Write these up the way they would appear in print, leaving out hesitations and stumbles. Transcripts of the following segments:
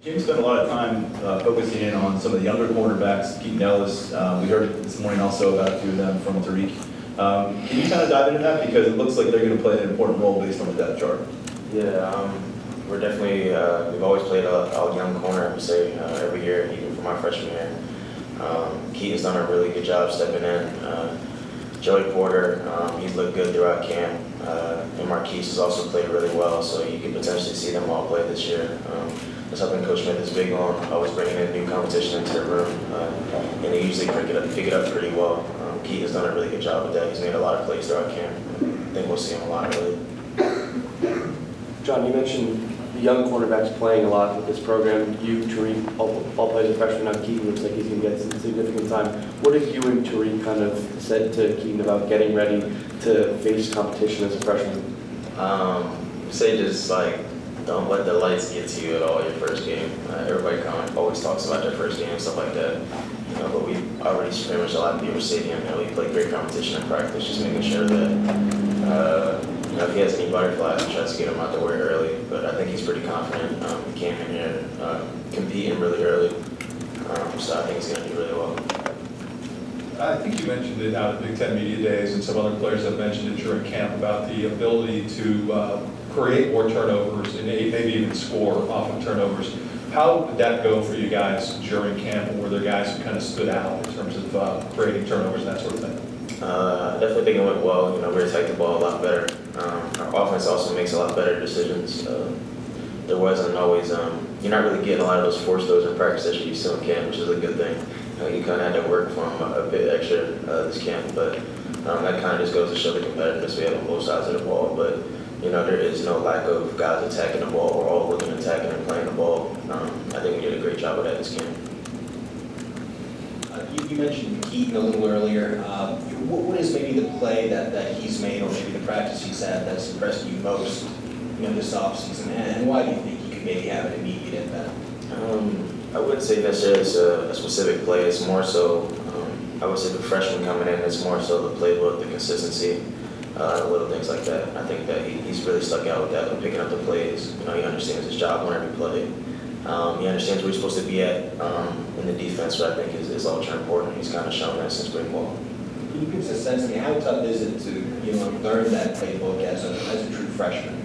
Jim spent a lot of time focusing in on some of the younger cornerbacks, Keaton Ellis. We heard this morning also about a few of them from Tariq. Can you kind of dive into that? Because it looks like they're going to play an important role based on the depth chart. Yeah, we're definitely, we've always played a young corner, I would say, every year, even for my freshman year. Keaton's done a really good job stepping in. Joey Porter, he's looked good throughout camp. And Marquise has also played really well, so you could potentially see them all play this year. That's something Coach Smith is big on, always bringing in new competition into the room, and they usually pick it up pretty well. Keaton's done a really good job with that. He's made a lot of plays throughout camp. I think we'll see him a lot, really. John, you mentioned the young cornerbacks playing a lot with this program. You, Tariq, all plays a freshman. Now Keaton looks like he's going to get some significant time. What have you and Tariq kind of said to Keaton about getting ready to face competition as a freshman? Say just like, don't let the lights get to you at all your first game. Everybody always talks about their first game and stuff like that. But we already pretty much a lot of people stadium. We play great competition in practice, just making sure that if he has any butterflies, he tries to get him out the way early. But I think he's pretty confident. He came in here competing really early, so I think he's going to do really well. I think you mentioned it out at Big Ten Media Days, and some other players have mentioned it during camp about the ability to create more turnovers and maybe even score off of turnovers. How did that go for you guys during camp, and were there guys who kind of stood out in terms of creating turnovers and that sort of thing? I definitely think it went well. We attacked the ball a lot better. Our offense also makes a lot better decisions. There wasn't always, you're not really getting a lot of those forced throws in practice that you used to in camp, which is a good thing. You kind of had to work for them a bit extra this camp, but that kind of just goes to show the competitiveness we have on both sides of the ball. But there is no lack of guys attacking the ball. We're all looking, attacking, and playing the ball. I think we did a great job of that this camp. You mentioned Keaton a little earlier. What is maybe the play that he's made, or maybe the practice he's had that's impressed you most, this offseason, and why do you think he could maybe have an immediate impact? I wouldn't say necessarily it's a specific play. It's more so, I would say the freshman coming in, it's more so the playbook, the consistency, little things like that. I think that he's really stuck out with that, with picking up the plays. He understands his job on every play. He understands where he's supposed to be at in the defense, but I think is ultra important. He's kind of shown that since spring ball. Can you give us a sense of how tough is it to learn that playbook as a true freshman?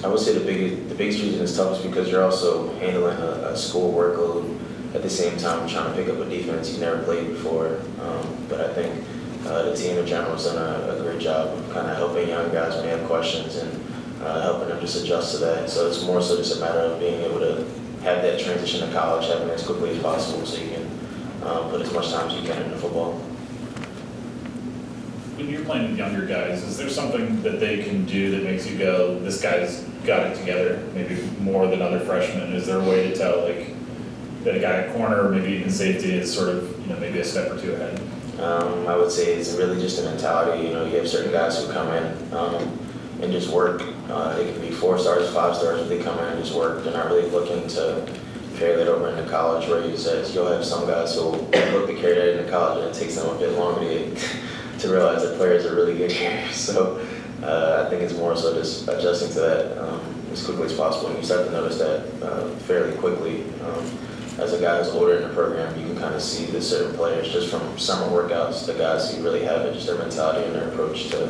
I would say the biggest reason it's tough is because you're also handling a school workload at the same time trying to pick up a defense you've never played before. But I think the team in general has done a great job of kind of helping young guys when they have questions and helping them just adjust to that. So it's more so just a matter of being able to have that transition to college happen as quickly as possible so you can put as much time as you can into football. When you're playing with younger guys, is there something that they can do that makes you go, this guy's got it together, maybe more than other freshmen? Is there a way to tell, like, that a guy at corner or maybe even safety is sort of, maybe a step or two ahead? I would say it's really just a mentality. You have certain guys who come in and just work. It can be 4 stars, 5 stars, if they come in and just work. They're not really looking to carry that over into college, where you'll have some guys who will look to carry that into college, and it takes them a bit longer to realize that players are really good here. So I think it's more so just adjusting to that as quickly as possible. And you start to notice that fairly quickly. As a guy who's older in the program, you can kind of see that certain players, just from summer workouts, the guys who really have it, just their mentality and their approach to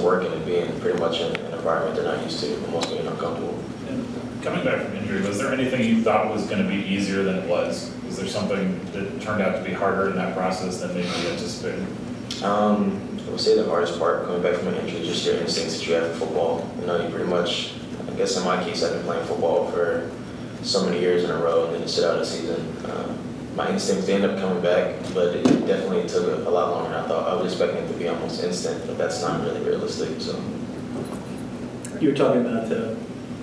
working and being pretty much in an environment they're not used to, and most being uncomfortable. And coming back from injury, was there anything you thought was going to be easier than it was? Was there something that turned out to be harder in that process than maybe you anticipated? I would say the hardest part coming back from an injury is just your instincts that you have in football. You pretty much, I guess in my case, I've been playing football for so many years in a row, and then to sit out a season. My instincts, they ended up coming back, but it definitely took a lot longer than I thought. I was expecting it to be almost instant, but that's not really realistic. So You were talking about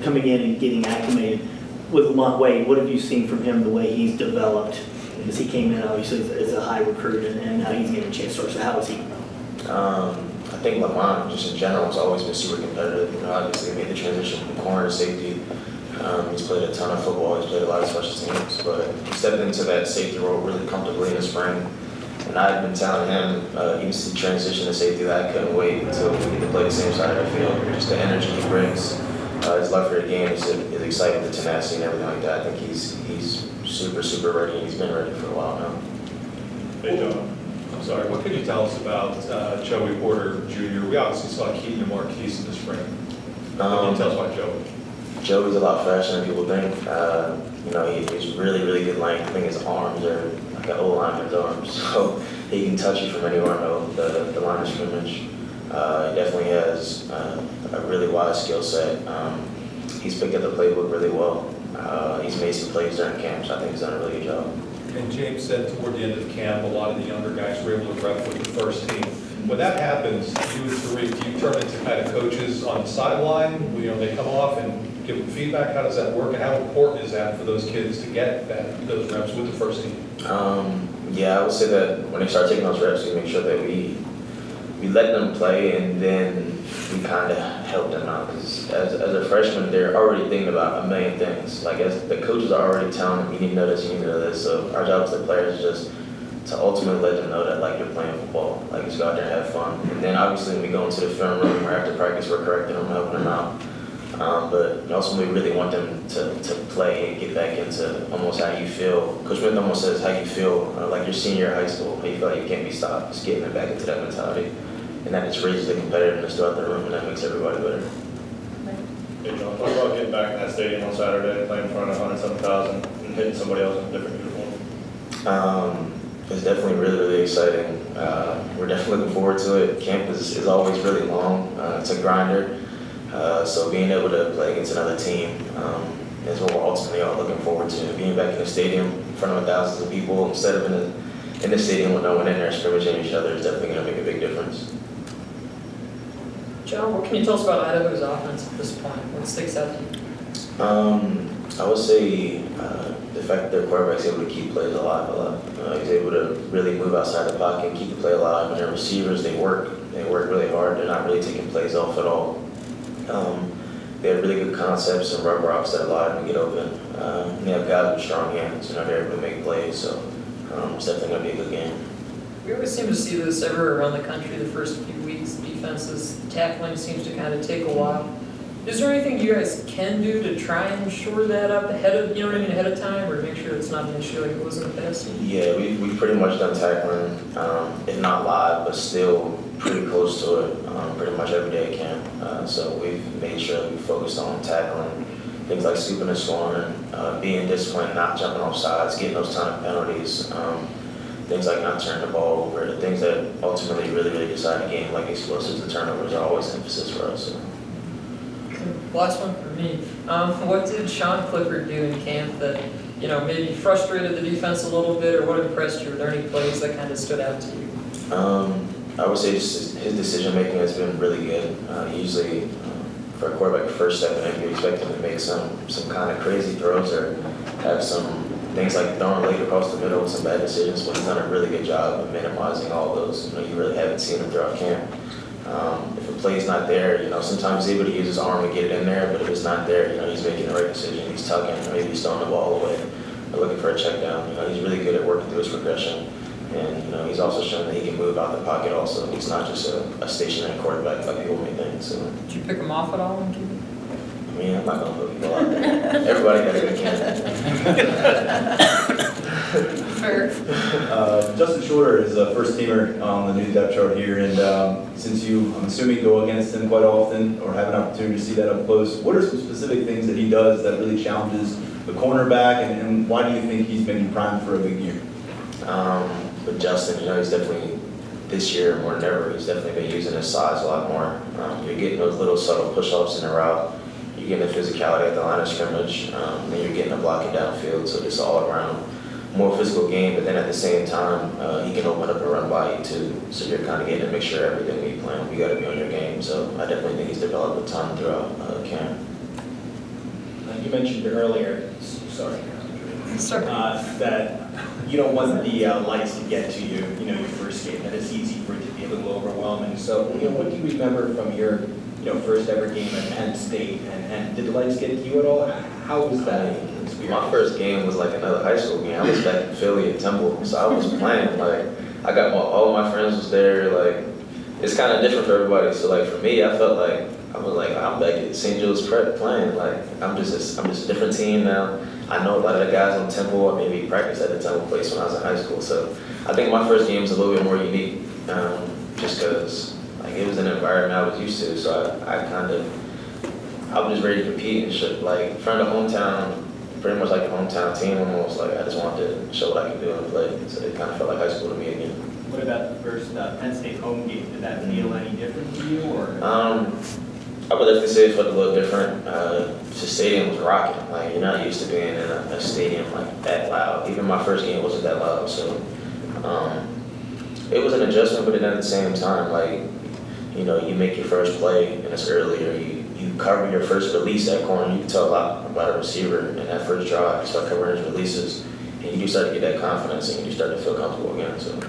coming in and getting acclimated with Lamont Wade. What have you seen from him, the way he's developed? As he came in, obviously, as a high recruit, and now he's getting a chance to start. So how is he? I think Lamont, just in general, has always been super competitive. Obviously, he made the transition from corner to safety. He's played a ton of football. He's played a lot of special teams, but he stepped into that safety role really comfortably in the spring. And I had been telling him, even to transition to safety, that I couldn't wait until we get to play the same side of the field. Just the energy he brings, his love for the game, his excitement, the tenacity, and everything like that. I think he's super ready, and he's been ready for a while now. Hey, John. I'm sorry, what can you tell us about Joey Porter Jr.? We obviously saw Keaton and Marquise in the spring. What can you tell us about Joey? Joey's a lot faster than people think. He's really good length. I think his arms are like an old lineman's arms, so he can touch you from anywhere on the line of scrimmage. He definitely has a really wide skill set. He's picked up the playbook really well. He's made some plays during camp, so I think he's done a really good job. And James said toward the end of camp, a lot of the younger guys were able to rep with the first team. When that happens, you and Reid, do you turn into kind of coaches on the sideline? They come off and give them feedback. How does that work, and how important is that for those kids to get those reps with the first team? Yeah, I would say that when they start taking those reps, we make sure that we let them play, and then we kind of help them out. Because as a freshman, they're already thinking about a million things. Like, as the coaches are already telling them, you need to know this, you need to know this. So our job as the players is just to ultimately let them know that, like, you're playing football. Like, just go out there and have fun. And then obviously when we go into the film room or after practice, we're correcting them, helping them out. But also we really want them to play and get back into almost how you feel. Coach Smith almost says how you feel like your senior year of high school, how you feel like you can't be stopped. Just getting them back into that mentality. And that just raises the competitiveness throughout the room, and that makes everybody better. Hey, John, talk about getting back in that stadium on Saturday, playing in front of 107,000 and hitting somebody else in a different uniform. It's definitely really exciting. We're definitely looking forward to it. Camp is always really long. It's a grinder. So being able to play against another team is what we're ultimately all looking forward to. Being back in the stadium in front of thousands of people instead of in the stadium with no one in there scrimmaging each other is definitely going to make a big difference. John, what can you tell us about Idaho's offense at this point? What sticks out to you? I would say the fact that their quarterback's able to keep plays alive a lot. He's able to really move outside the pocket and keep the play alive. And their receivers, they work really hard. They're not really taking plays off at all. They have really good concepts and rubber ops that allow them to get open. And they have guys with strong hands. They're able to make plays. So it's definitely going to be a good game. We always seem to see this everywhere around the country the first few weeks. Defenses, tackling seems to kind of take a while. Is there anything you guys can do to try and shore that up ahead of time, or make sure it's not an issue like it was in the past? Yeah, we've pretty much done tackling, if not live, but still pretty close to it, pretty much every day at camp. So we've made sure we focused on tackling, things like scooping and scoring, being disciplined, not jumping off sides, getting those ton of penalties, things like not turning the ball over, the things that ultimately really decide a game, like explosives and turnovers, are always emphasis for us. So. Last one for me. What did Sean Clifford do in camp that, maybe frustrated the defense a little bit, or what impressed you? Were there any plays that kind of stood out to you? I would say just his decision making has been really good. Usually, for a quarterback first step in, you expect him to make some kind of crazy throws or have some things like throwing late across the middle with some bad decisions, but he's done a really good job of minimizing all those. You really haven't seen him throughout camp. If a play's not there, sometimes he's able to use his arm to get it in there, but if it's not there, he's making the right decision. He's tucking, maybe he's throwing the ball away, or looking for a check down. He's really good at working through his progression. And, he's also shown that he can move out the pocket also. He's not just a stationary quarterback like people may think. So. Did you pick him off at all in camp? I mean, I'm not going to put people out there. Everybody got a good camp. Fair. Justin Shorter is a first teamer on the new depth chart here, and since you, I'm assuming, go against him quite often or have an opportunity to see that up close, what are some specific things that he does that really challenges the cornerback, and why do you think he's maybe primed for a big year? With Justin, he's definitely, this year more than ever, he's definitely been using his size a lot more. You're getting those little subtle push-ups in the route. You're getting the physicality at the line of scrimmage, and you're getting the blocking downfield, so it's all around more physical game, but then at the same time, he can open up and run by you too. So you're kind of getting to make sure everything we plan, you got to be on your game. So I definitely think he's developed a ton throughout camp. You mentioned earlier, that you don't want the lights to get to you, your first game, that it's easy for it to be a little overwhelming. So, what do you remember from your, first ever game at Penn State, and did the lights get to you at all? How was that experience? My first game was like another high school game. I was back in Philly at Temple, so I was playing. I got all my friends was there. It's kind of different for everybody. So for me, I felt like was like, I'm back at St. Joe's Prep playing. Like, I'm just a different team now. I know a lot of the guys on Temple. I maybe practiced at the Temple place when I was in high school. So I think my first game was a little bit more unique, just because like it was an environment I was used to. So I was just ready to compete and shit. Like in front of the hometown, pretty much like a hometown team almost. Like I just wanted to show what I could do and play. So it kind of felt like high school to me again. What about the first Penn State home game? Did that feel any different to you, or? I would definitely say it felt a little different. The stadium was rocking. Like you're not used to being in a stadium like that loud. Even my first game wasn't that loud, so it was an adjustment. But then at the same time, like you make your first play and it's early, or you cover your first release at corner. You can tell a lot about a receiver in that first drive. You start covering his releases, and you do start to get that confidence, and you start to feel comfortable again. So.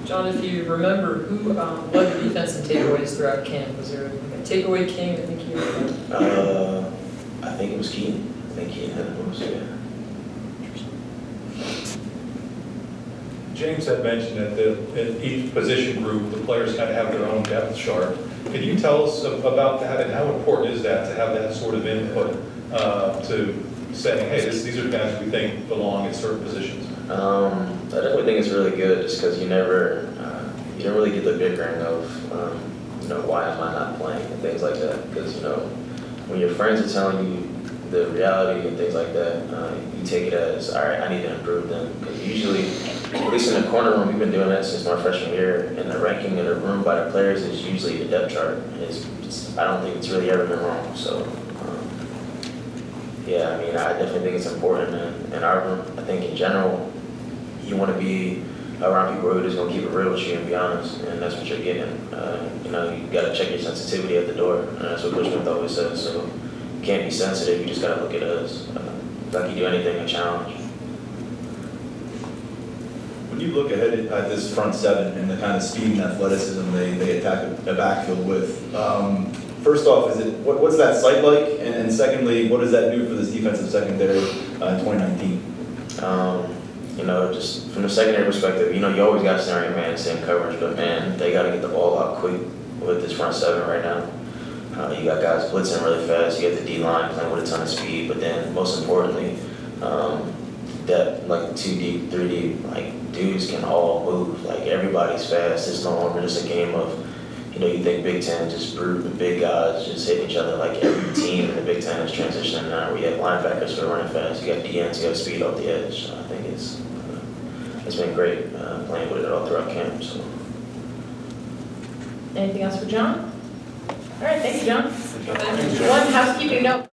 John, if you remember, who led the defense in takeaways throughout camp? Was there a takeaway king? I think you were. I think it was Keaton. I think Keaton had the most, yeah. James had mentioned that in each position group, the players kind of have their own depth chart. Can you tell us about that, and how important is that to have that sort of input to saying, hey, these are guys we think belong in certain positions? I definitely think it's really good just because you don't really get the bickering of, why am I not playing and things like that. Because, when your friends are telling you the reality and things like that, you take it as, all right, I need to improve them. Because usually, at least in the corner room, we've been doing that since my freshman year, and the ranking in the room by the players is usually the depth chart. I don't think it's really ever been wrong. So, yeah, I mean, I definitely think it's important. And in our room, I think in general, you want to be around people who are just going to keep it real with you and be honest, and that's what you're getting. You got to check your sensitivity at the door, and that's what Coach Smith always says. So you can't be sensitive, you just got to look at us. Like you do anything, a challenge. When you look ahead at this front seven and the kind of speed and athleticism they attack the backfield with, first off, what's that sight like? And secondly, what does that do for this defensive secondary in 2019? Just from the secondary perspective, you always got staring man, same coverage, but man, they got to get the ball out quick with this front seven right now. You got guys blitzing really fast. You got the D-line playing with a ton of speed, but then most importantly, depth, like 2 deep, 3 deep, like dudes can all move. Like everybody's fast. It's no longer just a game of, you think Big Ten just brute and big guys just hitting each other. Like every team in the Big Ten is transitioning now. We have linebackers who are running fast. You got DNs who have speed off the edge. So I think it's been great playing with it all throughout camp. So. Anything else for John? All right, thank you, John. Thank you. One housekeeping note.